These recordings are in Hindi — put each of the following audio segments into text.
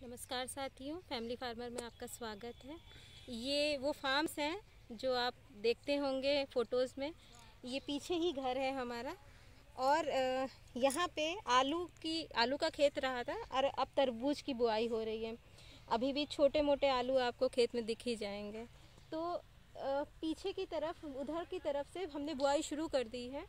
नमस्कार साथियों, फैमिली फार्मर में आपका स्वागत है। ये वो फार्म्स हैं जो आप देखते होंगे फ़ोटोज़ में। ये पीछे ही घर है हमारा और यहाँ पे आलू का खेत रहा था और अब तरबूज की बुआई हो रही है। अभी भी छोटे मोटे आलू आपको खेत में दिख ही जाएंगे। तो पीछे की तरफ, उधर की तरफ से हमने बुआई शुरू कर दी है।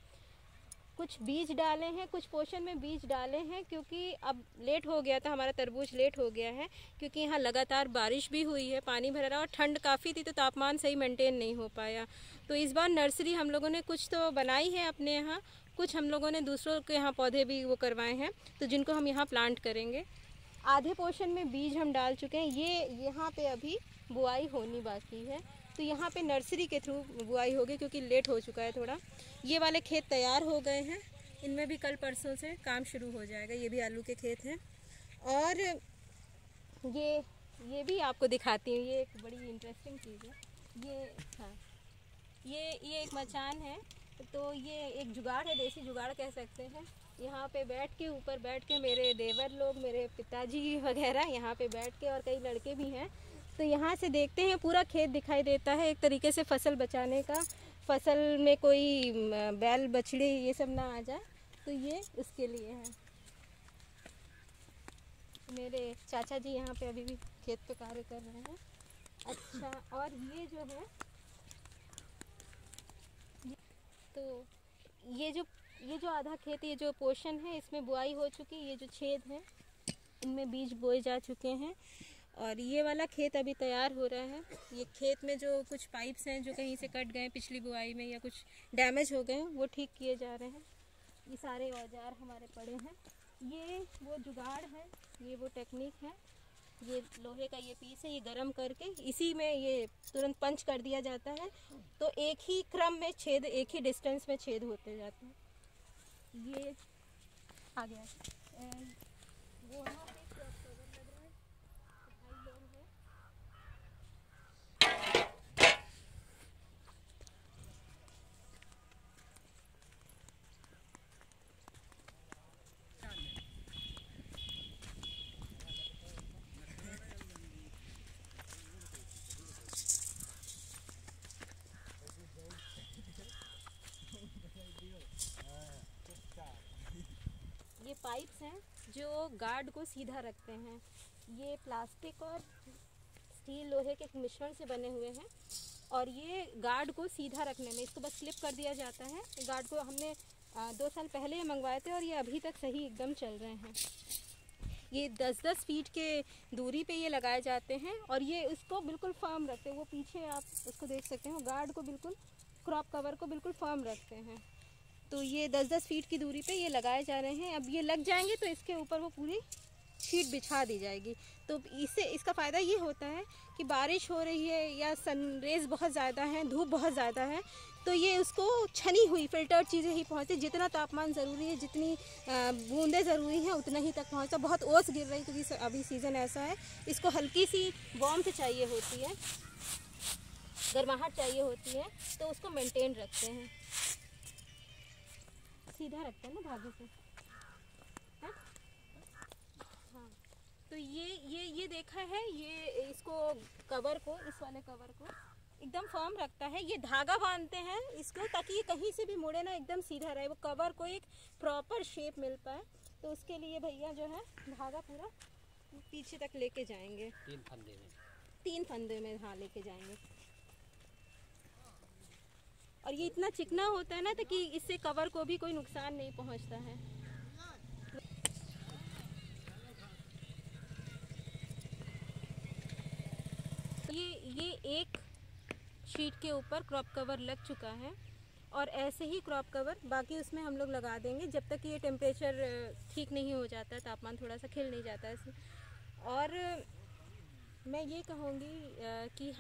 कुछ बीज डाले हैं, कुछ पोर्शन में बीज डाले हैं क्योंकि अब लेट हो गया था, हमारा तरबूज लेट हो गया है क्योंकि यहाँ लगातार बारिश भी हुई है, पानी भरा रहा और ठंड काफ़ी थी तो तापमान सही मेंटेन नहीं हो पाया। तो इस बार नर्सरी हम लोगों ने कुछ तो बनाई है अपने यहाँ, कुछ हम लोगों ने दूसरों के यहाँ पौधे भी वो करवाए हैं तो जिनको हम यहाँ प्लांट करेंगे। आधे पोर्शन में बीज हम डाल चुके हैं, ये यहाँ पे अभी बुआई होनी बाकी है। तो यहाँ पे नर्सरी के थ्रू बुआई होगी क्योंकि लेट हो चुका है थोड़ा। ये वाले खेत तैयार हो गए हैं, इनमें भी कल परसों से काम शुरू हो जाएगा। ये भी आलू के खेत हैं और ये भी आपको दिखाती हूँ। ये एक बड़ी इंटरेस्टिंग चीज़ है। ये एक मचान है, तो ये एक जुगाड़ है, देसी जुगाड़ कह सकते हैं। यहाँ पे ऊपर बैठ के मेरे देवर लोग, मेरे पिताजी वगैरह यहाँ पे बैठ के, और कई लड़के भी हैं, तो यहाँ से देखते हैं पूरा खेत दिखाई देता है। एक तरीके से फसल बचाने का, फसल में कोई बैल बछड़े ये सब ना आ जाए, तो ये उसके लिए है। मेरे चाचा जी यहाँ पे अभी भी खेत पे कार्य कर रहे हैं। अच्छा, और ये जो है, तो ये जो आधा खेत, ये जो पोर्शन है, इसमें बुआई हो चुकी है। ये जो छेद है इनमें बीज बोए जा चुके हैं और ये वाला खेत अभी तैयार हो रहा है। ये खेत में जो कुछ पाइप्स हैं जो कहीं से कट गए पिछली बुआई में या कुछ डैमेज हो गए, वो ठीक किए जा रहे हैं। ये सारे औजार हमारे पड़े हैं। ये वो जुगाड़ है, ये वो टेक्निक है। ये लोहे का ये पीस है, ये गरम करके इसी में ये तुरंत पंच कर दिया जाता है, तो एक ही क्रम में छेद, एक ही डिस्टेंस में छेद होते जाते हैं। ये आ गया वो वहाँ पे ये पाइप्स हैं जो गार्ड को सीधा रखते हैं। ये प्लास्टिक और स्टील, लोहे के मिश्रण से बने हुए हैं और ये गार्ड को सीधा रखने में, इसको बस क्लिप कर दिया जाता है। गार्ड को हमने 2 साल पहले मंगवाए थे और ये अभी तक सही एकदम चल रहे हैं। ये 10-10 फीट के दूरी पे ये लगाए जाते हैं और ये इसको बिल्कुल फर्म रखते हैं। वो पीछे आप उसको देख सकते हो, गार्ड को बिल्कुल, क्रॉप कवर को बिल्कुल फर्म रखते हैं। तो ये 10-10 फीट की दूरी पे ये लगाए जा रहे हैं। अब ये लग जाएंगे तो इसके ऊपर वो पूरी शीट बिछा दी जाएगी। तो इसका फ़ायदा ये होता है कि बारिश हो रही है या सनरेज बहुत ज़्यादा है, धूप बहुत ज़्यादा है, तो ये उसको छनी हुई फिल्टर्ड चीज़ें ही पहुँचती। जितना तापमान ज़रूरी है, जितनी बूंदें ज़रूरी हैं, उतना ही तक पहुँचता। बहुत ओस गिर रही क्योंकि अभी सीज़न ऐसा है, इसको हल्की सी वार्मथ चाहिए होती है, गर्माहट चाहिए होती है, तो उसको मेंटेन रखते हैं, सीधा रखते हैं ना धागे से। हाँ, तो ये देखा है, ये इसको कवर को, इस वाले कवर को एकदम फर्म रखता है। ये धागा बांधते हैं इसको ताकि ये कहीं से भी मुड़े ना, एकदम सीधा रहे, वो कवर को एक प्रॉपर शेप मिल पाए। तो उसके लिए भैया जो है धागा पूरा पीछे तक लेके जाएंगे, 3 फंदे में हाँ लेके जाएंगे। और ये इतना चिकना होता है ना ताकि इससे कवर को भी कोई नुकसान नहीं पहुंचता है। ये एक शीट के ऊपर क्रॉप कवर लग चुका है और ऐसे ही क्रॉप कवर बाकी उसमें हम लोग लगा देंगे जब तक ये टेम्परेचर ठीक नहीं हो जाता, तापमान थोड़ा सा खिल नहीं जाता है। और मैं ये कहूँगी कि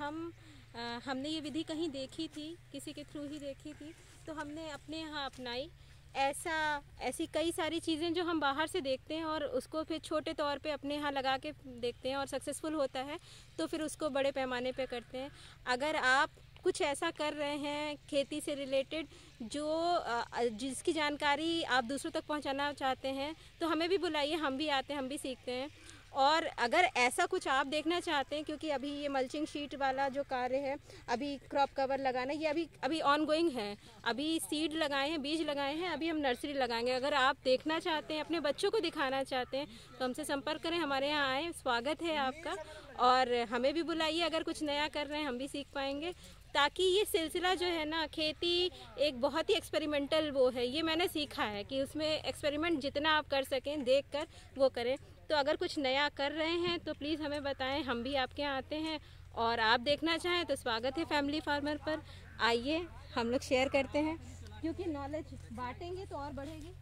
हमने ये विधि कहीं देखी थी, किसी के थ्रू ही देखी थी, तो हमने अपने यहाँ अपनाई। ऐसी कई सारी चीज़ें जो हम बाहर से देखते हैं और उसको फिर छोटे तौर पे अपने यहाँ लगा के देखते हैं और सक्सेसफुल होता है, तो फिर उसको बड़े पैमाने पे करते हैं। अगर आप कुछ ऐसा कर रहे हैं खेती से रिलेटेड जिसकी जानकारी आप दूसरों तक पहुंचाना चाहते हैं, तो हमें भी बुलाइए, हम भी आते हैं, हम भी सीखते हैं। और अगर ऐसा कुछ आप देखना चाहते हैं, क्योंकि अभी ये मल्चिंग शीट वाला जो कार्य है, अभी क्रॉप कवर लगाना, ये अभी ऑन गोइंग है। अभी सीड लगाए हैं, बीज लगाए हैं, अभी हम नर्सरी लगाएंगे। अगर आप देखना चाहते हैं, अपने बच्चों को दिखाना चाहते हैं, तो हमसे संपर्क करें, हमारे यहाँ आएँ, स्वागत है आपका। और हमें भी बुलाइए, अगर कुछ नया कर रहे हैं हम भी सीख पाएंगे। ताकि ये सिलसिला जो है ना, खेती एक बहुत ही एक्सपेरिमेंटल वो है, ये मैंने सीखा है कि उसमें एक्सपेरिमेंट जितना आप कर सकें देख कर वो करें। तो अगर कुछ नया कर रहे हैं तो प्लीज़ हमें बताएं, हम भी आपके यहाँ आते हैं। और आप देखना चाहें तो स्वागत है फैमिली फार्मर पर, आइए हम लोग शेयर करते हैं, क्योंकि नॉलेज बांटेंगे तो और बढ़ेगी।